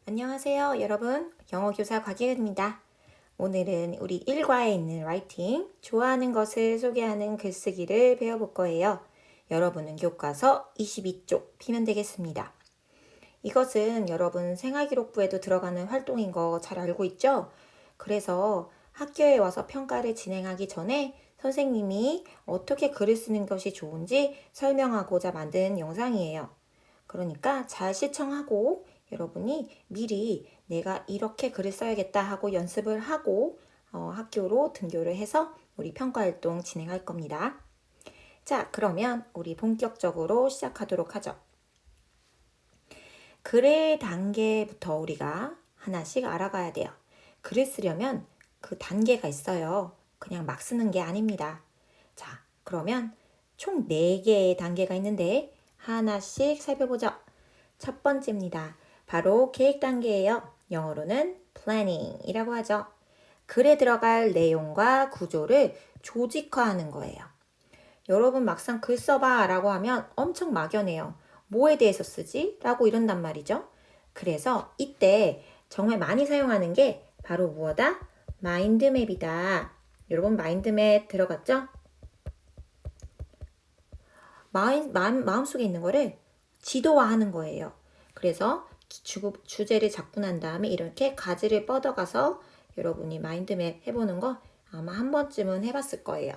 안녕하세요, 여러분. 영어교사 곽예은입니다. 오늘은 우리 1과에 있는 라이팅, 좋아하는 것을 소개하는 글쓰기를 배워볼 거예요. 여러분은 교과서 22쪽 피면 되겠습니다. 이것은 여러분 생활기록부에도 들어가는 활동인 거 잘 알고 있죠? 그래서 학교에 와서 평가를 진행하기 전에 선생님이 어떻게 글을 쓰는 것이 좋은지 설명하고자 만든 영상이에요. 그러니까 잘 시청하고 여러분이 미리 내가 이렇게 글을 써야겠다 하고 연습을 하고 학교로 등교를 해서 우리 평가활동 진행할 겁니다. 자, 그러면 우리 본격적으로 시작하도록 하죠. 글의 단계부터 우리가 하나씩 알아가야 돼요. 글을 쓰려면 그 단계가 있어요. 그냥 막 쓰는 게 아닙니다. 자, 그러면 총 4개의 단계가 있는데 하나씩 살펴보죠. 첫 번째입니다. 바로 계획 단계예요. 영어로는 planning이라고 하죠. 글에 들어갈 내용과 구조를 조직화하는 거예요. 여러분 막상 글 써봐 라고 하면 엄청 막연해요. 뭐에 대해서 쓰지? 라고 이런단 말이죠. 그래서 이때 정말 많이 사용하는 게 바로 무엇이다? 마인드맵이다. 여러분 마인드맵 들어갔죠? 마음속에 있는 거를 지도화하는 거예요. 그래서 주제를 잡고 난 다음에 이렇게 가지를 뻗어가서 여러분이 마인드맵 해보는 거 아마 한 번쯤은 해봤을 거예요.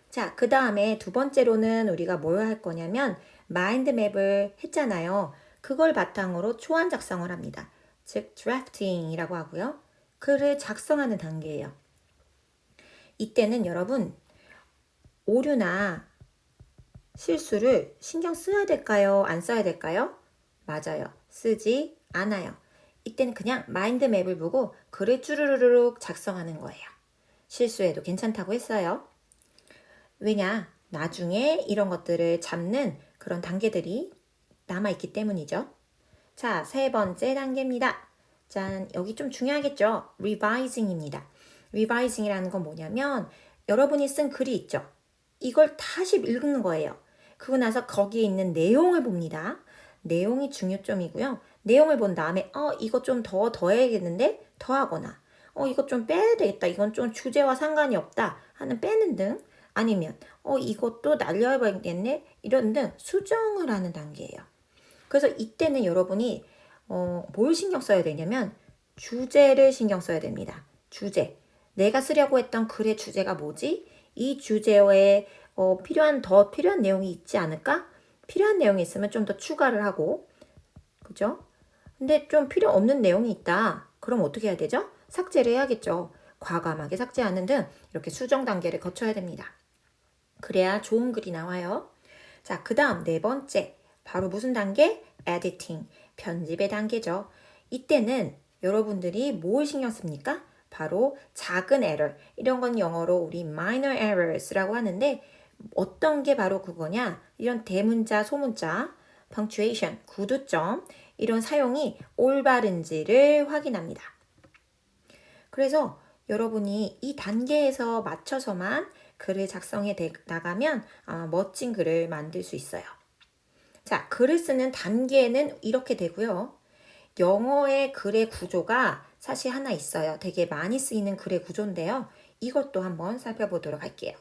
자, 그 다음에 두 번째로는 우리가 뭘 할 거냐면 마인드맵을 했잖아요. 그걸 바탕으로 초안 작성을 합니다. 즉 드래프팅이라고 하고요. 글을 작성하는 단계예요. 이때는 여러분 오류나 실수를 신경 써야 될까요? 안 써야 될까요? 맞아요. 쓰지 않아요. 이때는 그냥 마인드맵을 보고 글을 쭈르르륵 작성하는 거예요. 실수해도 괜찮다고 했어요. 왜냐? 나중에 이런 것들을 잡는 그런 단계들이 남아있기 때문이죠. 자, 세 번째 단계입니다. 짠, 여기 좀 중요하겠죠? revising입니다. revising이라는 건 뭐냐면 여러분이 쓴 글이 있죠? 이걸 다시 읽는 거예요. 그러고 나서 거기에 있는 내용을 봅니다. 내용이 중요점이고요. 내용을 본 다음에 이거 좀 더해야겠는데? 더하거나 이거 좀 빼야 되겠다. 이건 좀 주제와 상관이 없다 하는 빼는 등 아니면 이것도 날려야겠네 이런 등 수정을 하는 단계예요. 그래서 이때는 여러분이 뭘 신경 써야 되냐면 주제를 신경 써야 됩니다. 주제. 내가 쓰려고 했던 글의 주제가 뭐지? 이 주제에 더 필요한 내용이 있지 않을까? 필요한 내용이 있으면 좀 더 추가를 하고, 그죠? 근데 좀 필요 없는 내용이 있다. 그럼 어떻게 해야 되죠? 삭제를 해야겠죠. 과감하게 삭제하는 등 이렇게 수정 단계를 거쳐야 됩니다. 그래야 좋은 글이 나와요. 자, 그 다음 네 번째. 바로 무슨 단계? 에디팅. 편집의 단계죠. 이때는 여러분들이 뭘 신경 씁니까? 바로 작은 error. 이런 건 영어로 우리 minor errors라고 하는데 어떤 게 바로 그거냐? 이런 대문자, 소문자, punctuation, 구두점 이런 사용이 올바른지를 확인합니다. 그래서 여러분이 이 단계에서 맞춰서만 글을 작성해 나가면 멋진 글을 만들 수 있어요. 자, 글을 쓰는 단계는 이렇게 되고요. 영어의 글의 구조가 사실 하나 있어요. 되게 많이 쓰이는 글의 구조인데요. 이것도 한번 살펴보도록 할게요.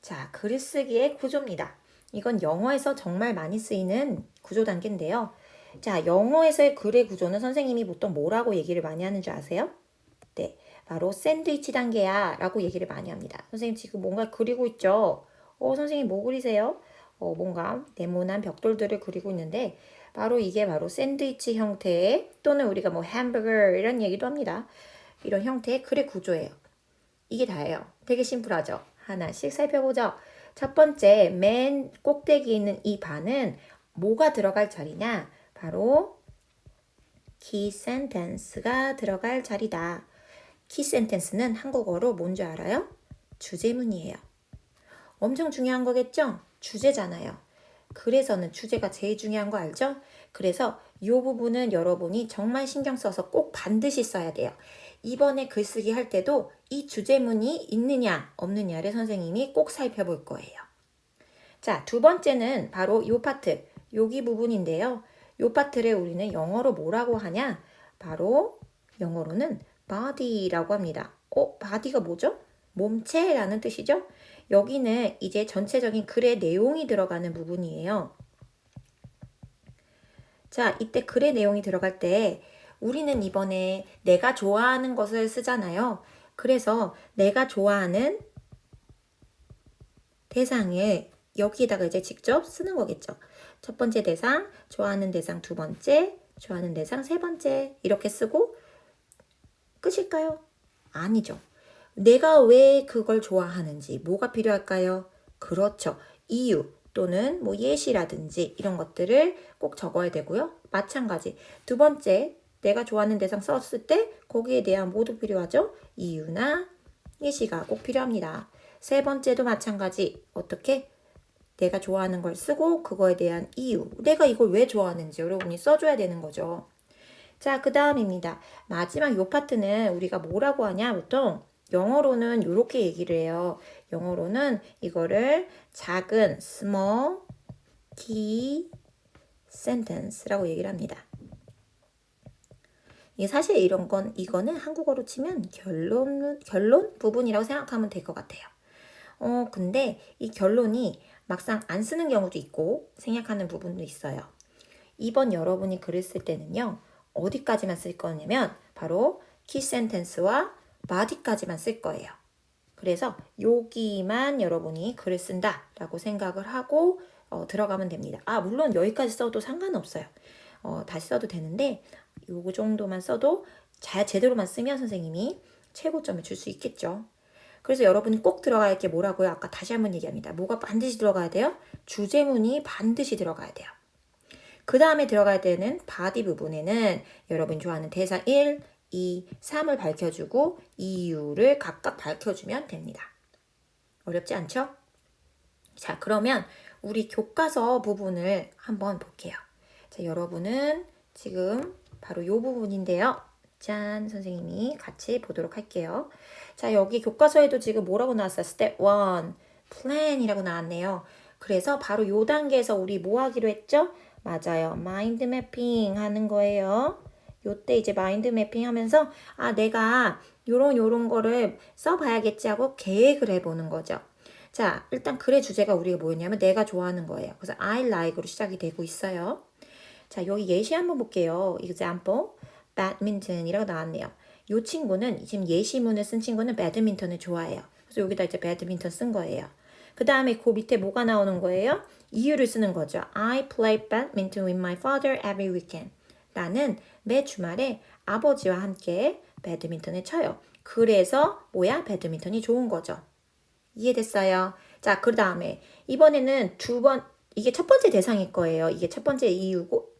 자, 글쓰기의 구조입니다. 이건 영어에서 정말 많이 쓰이는 구조 단계인데요. 자, 영어에서의 글의 구조는 선생님이 보통 뭐라고 얘기를 많이 하는 줄 아세요? 네, 바로 샌드위치 단계야 라고 얘기를 많이 합니다. 선생님 지금 뭔가 그리고 있죠? 선생님 뭐 그리세요? 뭔가 네모난 벽돌들을 그리고 있는데 바로 이게 바로 샌드위치 형태의 또는 우리가 뭐 햄버거 이런 얘기도 합니다. 이런 형태의 글의 구조예요. 이게 다예요. 되게 심플하죠? 하나씩 살펴보죠. 첫 번째, 맨 꼭대기에 있는 이 반은 뭐가 들어갈 자리냐? 바로 key sentence가 들어갈 자리다. key sentence는 한국어로 뭔지 알아요? 주제문이에요. 엄청 중요한 거겠죠? 주제잖아요. 그래서는 주제가 제일 중요한 거 알죠? 그래서 이 부분은 여러분이 정말 신경 써서 꼭 반드시 써야 돼요. 이번에 글쓰기 할 때도 이 주제문이 있느냐 없느냐를 선생님이 꼭 살펴볼 거예요. 자, 두 번째는 바로 이 파트, 여기 부분인데요. 요 파트를 우리는 영어로 뭐라고 하냐? 바로 영어로는 body라고 합니다. body가 뭐죠? 몸체라는 뜻이죠? 여기는 이제 전체적인 글의 내용이 들어가는 부분이에요. 자, 이때 글의 내용이 들어갈 때 우리는 이번에 내가 좋아하는 것을 쓰잖아요. 그래서 내가 좋아하는 대상을 여기에다가 이제 직접 쓰는 거겠죠. 첫 번째 대상, 좋아하는 대상 두 번째, 좋아하는 대상 세 번째 이렇게 쓰고 끝일까요? 아니죠. 내가 왜 그걸 좋아하는지 뭐가 필요할까요? 그렇죠. 이유 또는 뭐 예시라든지 이런 것들을 꼭 적어야 되고요. 마찬가지 두 번째 내가 좋아하는 대상 썼을 때 거기에 대한 모두 필요하죠. 이유나 예시가 꼭 필요합니다. 세 번째도 마찬가지 어떻게 내가 좋아하는 걸 쓰고 그거에 대한 이유 내가 이걸 왜 좋아하는지 여러분이 써줘야 되는 거죠. 자, 그 다음입니다. 마지막 요 파트는 우리가 뭐라고 하냐 보통 영어로는 이렇게 얘기를 해요. 영어로는 이거를 작은 small key sentence라고 얘기를 합니다. 사실 이거는 한국어로 치면 결론 부분이라고 생각하면 될 것 같아요. 근데 이 결론이 막상 안 쓰는 경우도 있고 생략하는 부분도 있어요. 이번 여러분이 글을 쓸 때는요. 어디까지만 쓸 거냐면 바로 key sentence와 body까지만 쓸 거예요. 그래서 여기만 여러분이 글을 쓴다 라고 생각을 하고 들어가면 됩니다. 물론 여기까지 써도 상관없어요. 다시 써도 되는데 요거 정도만 써도 제대로만 쓰면 선생님이 최고점을 줄 수 있겠죠. 그래서 여러분이 꼭 들어가야 할 게 뭐라고요? 아까 다시 한번 얘기합니다. 뭐가 반드시 들어가야 돼요? 주제문이 반드시 들어가야 돼요. 그 다음에 들어가야 되는 body 부분에는 여러분 좋아하는 대상 1, 2, 3을 밝혀주고 이유를 각각 밝혀주면 됩니다. 어렵지 않죠? 자, 그러면 우리 교과서 부분을 한번 볼게요. 자, 여러분은 지금 바로 이 부분인데요. 짠, 선생님이 같이 보도록 할게요. 자, 여기 교과서에도 지금 뭐라고 나왔어요? Step 1, plan이라고 나왔네요. 그래서 바로 이 단계에서 우리 뭐 하기로 했죠? 맞아요. 마인드 매핑 하는 거예요. 요때 이제 마인드 매핑 하면서 내가 요런 거를 써봐야겠지 하고 계획을 해보는 거죠. 자, 일단 글의 주제가 우리가 뭐였냐면 내가 좋아하는 거예요. 그래서 I like으로 시작이 되고 있어요. 자, 여기 예시 한번 볼게요. example, badminton이라고 나왔네요. 이 친구는 지금 예시문을 쓴 친구는 배드민턴을 좋아해요. 그래서 여기다 이제 배드민턴 쓴 거예요. 그 다음에 그 밑에 뭐가 나오는 거예요? 이유를 쓰는 거죠. I play badminton with my father every weekend. 나는 매 주말에 아버지와 함께 배드민턴을 쳐요. 그래서 배드민턴이 좋은 거죠. 이해됐어요? 자, 그 다음에 이번에는 이게 첫 번째 대상일 거예요. 이게 첫 번째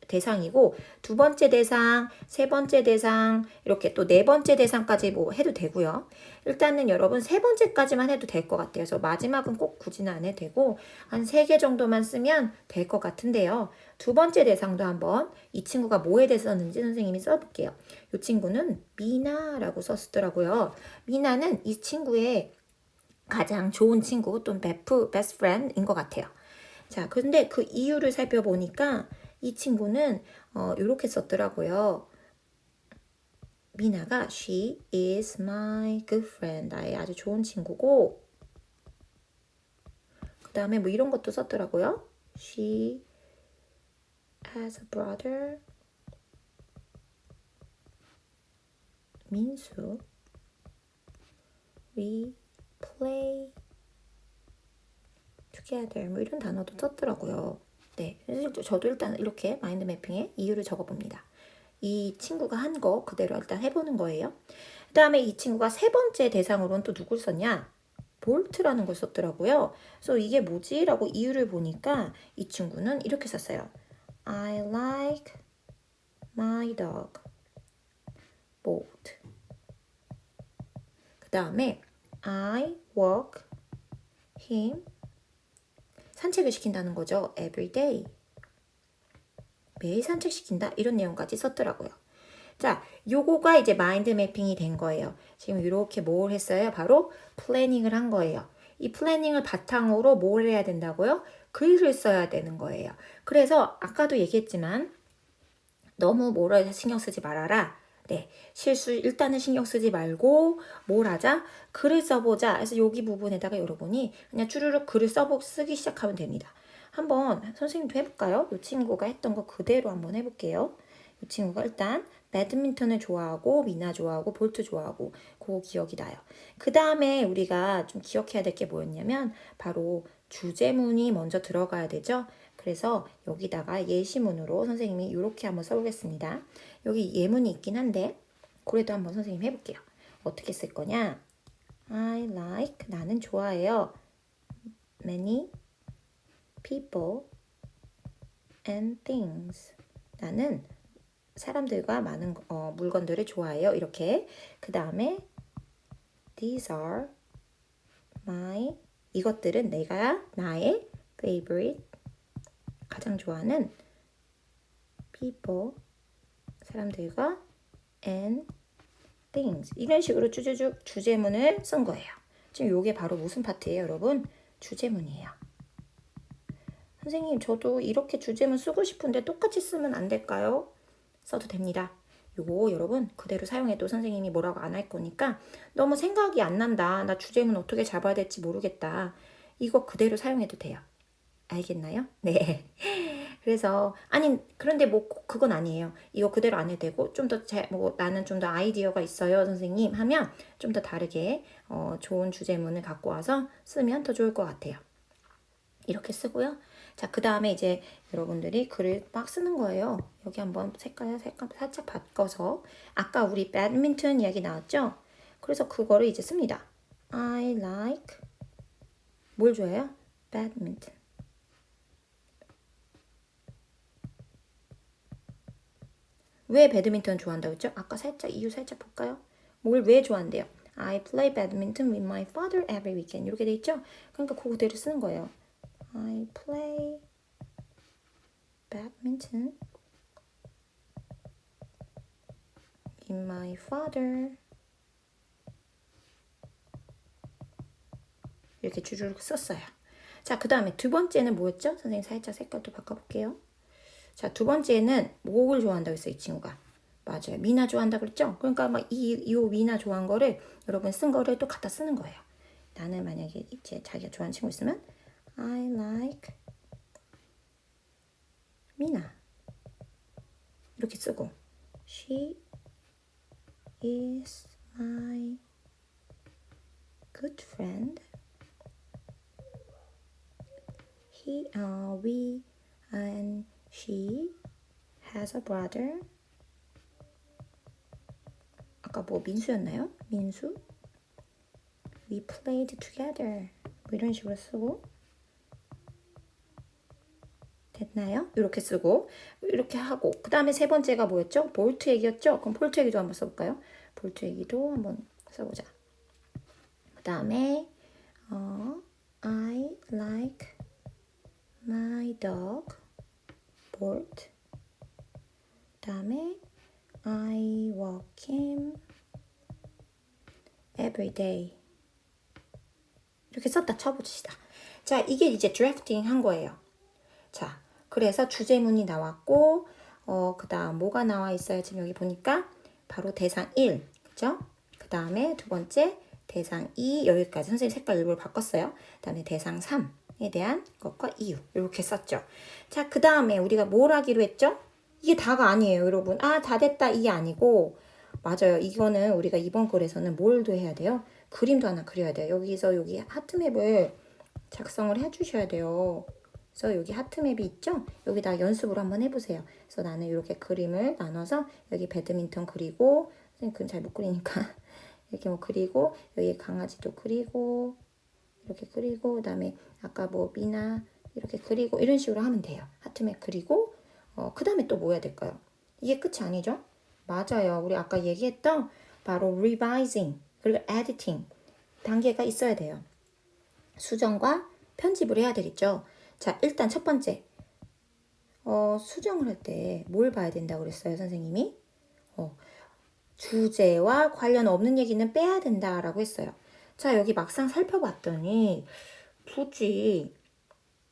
대상이고 두 번째 대상, 세 번째 대상, 이렇게 또 네 번째 대상까지 뭐 해도 되고요. 일단은 여러분 세 번째까지만 해도 될 것 같아요. 그래서 마지막은 꼭 굳이는 안 해도 되고 한 3개 정도만 쓰면 될 것 같은데요. 두 번째 대상도 한번 이 친구가 뭐에 대해서 썼는지 선생님이 써볼게요. 이 친구는 미나라고 썼더라고요. 미나는 이 친구의 가장 좋은 친구 또는 best friend인 것 같아요. 자, 근데 그 이유를 살펴보니까 이 친구는 이렇게 썼더라고요. 미나가 she is my good friend. 나의 아주 좋은 친구고 그 다음에 뭐 이런 것도 썼더라고요. She has a brother. 민수. We play together. 뭐 이런 단어도 썼더라고요. 네, 저도 일단 이렇게 마인드 매핑에 이유를 적어봅니다. 이 친구가 한 거 그대로 일단 해보는 거예요. 그 다음에 이 친구가 세 번째 대상으로는 또 누굴 썼냐? 볼트라는 걸 썼더라고요. 그래서 이게 뭐지? 라고 이유를 보니까 이 친구는 이렇게 썼어요. I like my dog. Bolt. 그 다음에 I walk him. 산책을 시킨다는 거죠. Every day. 매일 산책시킨다. 이런 내용까지 썼더라고요. 자, 요거가 이제 마인드 매핑이 된 거예요. 지금 이렇게 뭘 했어요? 바로 플래닝을 한 거예요. 이 플래닝을 바탕으로 뭘 해야 된다고요? 글을 써야 되는 거예요. 그래서 아까도 얘기했지만 너무 뭐를 신경 쓰지 말아라. 네, 실수 일단은 신경 쓰지 말고 뭘 하자? 글을 써보자. 그래서 여기 부분에다가 여러분이 그냥 주르륵 글을 쓰기 시작하면 됩니다. 한번 선생님도 해볼까요? 이 친구가 했던 거 그대로 한번 해볼게요. 이 친구가 일단 배드민턴을 좋아하고 미나 좋아하고 볼트 좋아하고 그거 기억이 나요. 그 다음에 우리가 좀 기억해야 될 게 뭐였냐면 바로 주제문이 먼저 들어가야 되죠. 그래서 여기다가 예시문으로 선생님이 이렇게 한번 써보겠습니다. 여기 예문이 있긴 한데 그래도 한번 선생님 해볼게요. 어떻게 쓸 거냐? I like 나는 좋아해요. Many people and things 나는 사람들과 많은 물건들을 좋아해요. 이렇게 그 다음에 these are my 이것들은 나의 favorite 가장 좋아하는 people 사람들과 and things 이런 식으로 쭈쭈쭈 주제문을 쓴 거예요. 지금 이게 바로 무슨 파트예요, 여러분? 주제문이에요. 선생님, 저도 이렇게 주제문 쓰고 싶은데 똑같이 쓰면 안 될까요? 써도 됩니다. 요거 여러분 그대로 사용해도 선생님이 뭐라고 안 할 거니까 너무 생각이 안 난다. 나 주제문 어떻게 잡아야 될지 모르겠다. 이거 그대로 사용해도 돼요. 알겠나요? 네. 그래서 아니 그런데 뭐 그건 아니에요. 이거 그대로 안 해도 되고 좀 더 나는 좀 더 아이디어가 있어요, 선생님 하면 좀 더 다르게 좋은 주제문을 갖고 와서 쓰면 더 좋을 것 같아요. 이렇게 쓰고요. 자, 그 다음에 이제 여러분들이 글을 막 쓰는 거예요. 여기 한번 색깔 살짝 바꿔서 아까 우리 배드민턴 이야기 나왔죠? 그래서 그거를 이제 씁니다. I like 뭘 좋아해요? 배드민턴. 왜 배드민턴 좋아한다고 했죠? 아까 이유 살짝 볼까요? 뭘 왜 좋아한대요? I play badminton with my father every weekend. 이렇게 돼 있죠? 그러니까 그대로 쓰는 거예요. I play badminton with my father. 이렇게 주르륵 썼어요. 자, 그 다음에 두 번째는 뭐였죠? 선생님 살짝 색깔도 바꿔볼게요. 자, 두 번째는 뭘 좋아한다고 했어요, 이 친구가. 맞아요. 미나 좋아한다 그랬죠? 그러니까 막 이 미나 좋아한 거를 여러분 쓴 거를 또 갖다 쓰는 거예요. 나는 만약에 이제 자기가 좋아하는 친구 있으면 I like 미나 이렇게 쓰고 She is my good friend. We and she has a brother. 아까 뭐 민수였나요? 민수? We played together. 뭐 이런 식으로 쓰고 됐나요? 이렇게 쓰고 이렇게 하고 그 다음에 세 번째가 뭐였죠? 볼트 얘기였죠? 그럼 볼트 얘기도 한번 써볼까요? 볼트 얘기도 한번 써보자. 그 다음에 I like my dog Bolt. 그 다음에 I walk him every day. 이렇게 썼다 쳐봅시다. 자, 이게 이제 드래프팅 한 거예요. 자, 그래서 주제문이 나왔고 그 다음 뭐가 나와 있어요? 지금 여기 보니까 바로 대상 1, 그죠? 그 다음에 두 번째 대상 2 여기까지 선생님 색깔 일부러 바꿨어요. 그 다음에 대상 3에 대한 것과 이유 이렇게 썼죠. 자, 그 다음에 우리가 뭘 하기로 했죠? 이게 다가 아니에요, 여러분. 아, 다 됐다 이게 아니고 맞아요. 이거는 우리가 이번 글에서는 뭘도 해야 돼요? 그림도 하나 그려야 돼요. 여기서 여기 하트맵을 작성을 해주셔야 돼요. 그래서 여기 하트맵이 있죠? 여기다 연습을 한번 해보세요. 그래서 나는 이렇게 그림을 나눠서 여기 배드민턴 그리고 선생님 그림 잘 못 그리니까 이렇게 뭐 그리고 여기 강아지도 그리고 이렇게 그리고 그 다음에 아까 뭐 미나 이렇게 그리고 이런 식으로 하면 돼요. 하트맵 그리고 그 다음에 또 뭐 해야 될까요? 이게 끝이 아니죠? 맞아요. 우리 아까 얘기했던 바로 revising 그리고 editing 단계가 있어야 돼요. 수정과 편집을 해야 되겠죠. 자, 일단 첫 번째 수정을 할 때 뭘 봐야 된다고 그랬어요, 선생님이? 주제와 관련 없는 얘기는 빼야 된다라고 했어요. 자, 여기 막상 살펴봤더니 굳이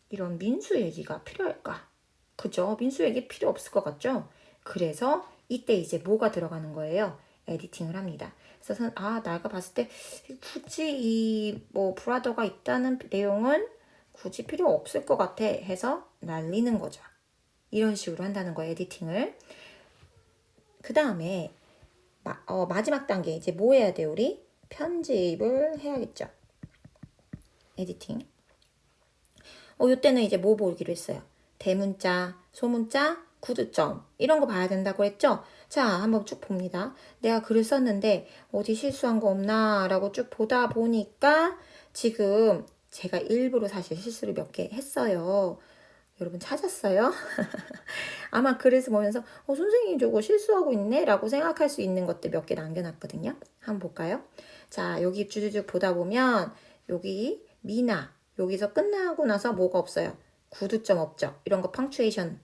이런 민수 얘기가 필요할까? 그죠? 민수 얘기 필요 없을 것 같죠? 그래서 이때 이제 뭐가 들어가는 거예요? 에디팅을 합니다. 그래서 내가 봤을 때 굳이 이 뭐 브라더가 있다는 내용은 굳이 필요 없을 것 같아 해서 날리는 거죠. 이런 식으로 한다는 거예요, 에디팅을. 그 다음에 마지막 단계 이제 뭐 해야 돼요, 우리? 편집을 해야겠죠. 에디팅. 요때는 이제 뭐 보기로 했어요? 대문자, 소문자, 구두점 이런 거 봐야 된다고 했죠? 자, 한번 쭉 봅니다. 내가 글을 썼는데 어디 실수한 거 없나 라고 쭉 보다 보니까 지금 제가 일부러 사실 실수를 몇 개 했어요. 여러분 찾았어요? 아마 글에서 보면서 선생님 저거 실수하고 있네 라고 생각할 수 있는 것들 몇 개 남겨놨거든요. 한번 볼까요? 자, 여기 쭉쭉 보다 보면 여기 미나 여기서 끝나고 나서 뭐가 없어요? 구두점 없죠? 이런 거 펑츄에이션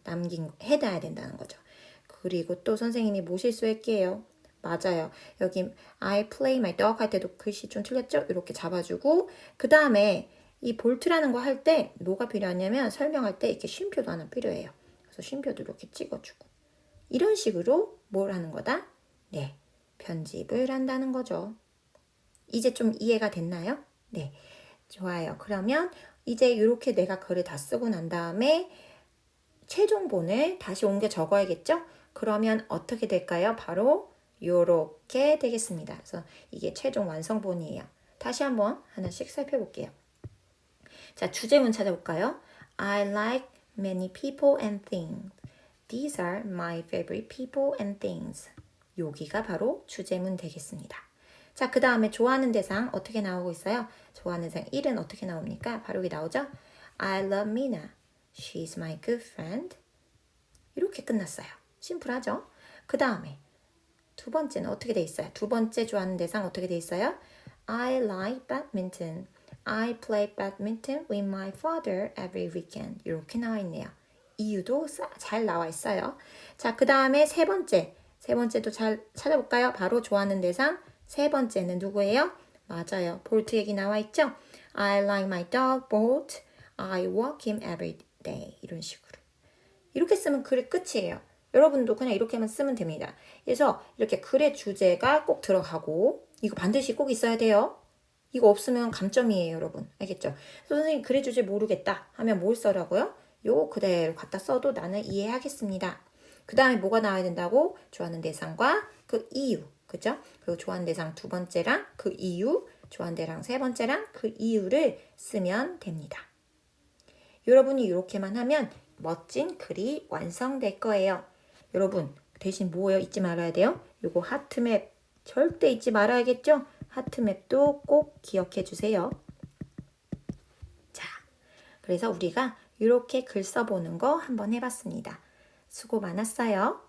해놔야 된다는 거죠. 그리고 또 선생님이 뭐 실수할게요? 맞아요. 여기 I play my dog 할 때도 글씨 좀 틀렸죠? 이렇게 잡아주고 그 다음에 이 볼트라는 거 할 때 뭐가 필요하냐면 설명할 때 이렇게 쉼표도 하나 필요해요. 그래서 쉼표도 이렇게 찍어주고 이런 식으로 뭘 하는 거다? 네, 편집을 한다는 거죠. 이제 좀 이해가 됐나요? 네, 좋아요. 그러면 이제 이렇게 내가 글을 다 쓰고 난 다음에 최종본을 다시 옮겨 적어야겠죠? 그러면 어떻게 될까요? 바로 요렇게 되겠습니다. 그래서 이게 최종 완성본이에요. 다시 한번 하나씩 살펴볼게요. 자, 주제문 찾아볼까요? I like many people and things. These are my favorite people and things. 여기가 바로 주제문 되겠습니다. 자, 그 다음에 좋아하는 대상 어떻게 나오고 있어요? 좋아하는 대상 1은 어떻게 나옵니까? 바로 여기 나오죠? I love Mina. She's my good friend. 이렇게 끝났어요. 심플하죠? 그 다음에 두 번째는 어떻게 돼 있어요? 두 번째 좋아하는 대상 어떻게 돼 있어요? I like badminton. I play badminton with my father every weekend. 이렇게 나와 있네요. 이유도 잘 나와 있어요. 자, 그 다음에 세 번째도 잘 찾아볼까요? 바로 좋아하는 대상 세 번째는 누구예요? 맞아요. 볼트 얘기 나와 있죠? I like my dog Bolt. I walk him every day. 이런 식으로. 이렇게 쓰면 글의 끝이에요. 여러분도 그냥 이렇게만 쓰면 됩니다. 그래서 이렇게 글의 주제가 꼭 들어가고 이거 반드시 꼭 있어야 돼요. 이거 없으면 감점이에요, 여러분. 알겠죠? 선생님 글의 주제 모르겠다 하면 뭘 써라고요? 요거 그대로 갖다 써도 나는 이해하겠습니다. 그 다음에 뭐가 나와야 된다고? 좋아하는 대상과 그 이유. 그죠? 그리고 좋아하는 대상 두 번째랑 그 이유, 좋아하는 대상 세 번째랑 그 이유를 쓰면 됩니다. 여러분이 이렇게만 하면 멋진 글이 완성될 거예요. 여러분 대신 뭐예요? 잊지 말아야 돼요. 요거 하트맵 절대 잊지 말아야겠죠? 하트맵도 꼭 기억해 주세요. 자, 그래서 우리가 이렇게 글 써보는 거 한번 해봤습니다. 수고 많았어요.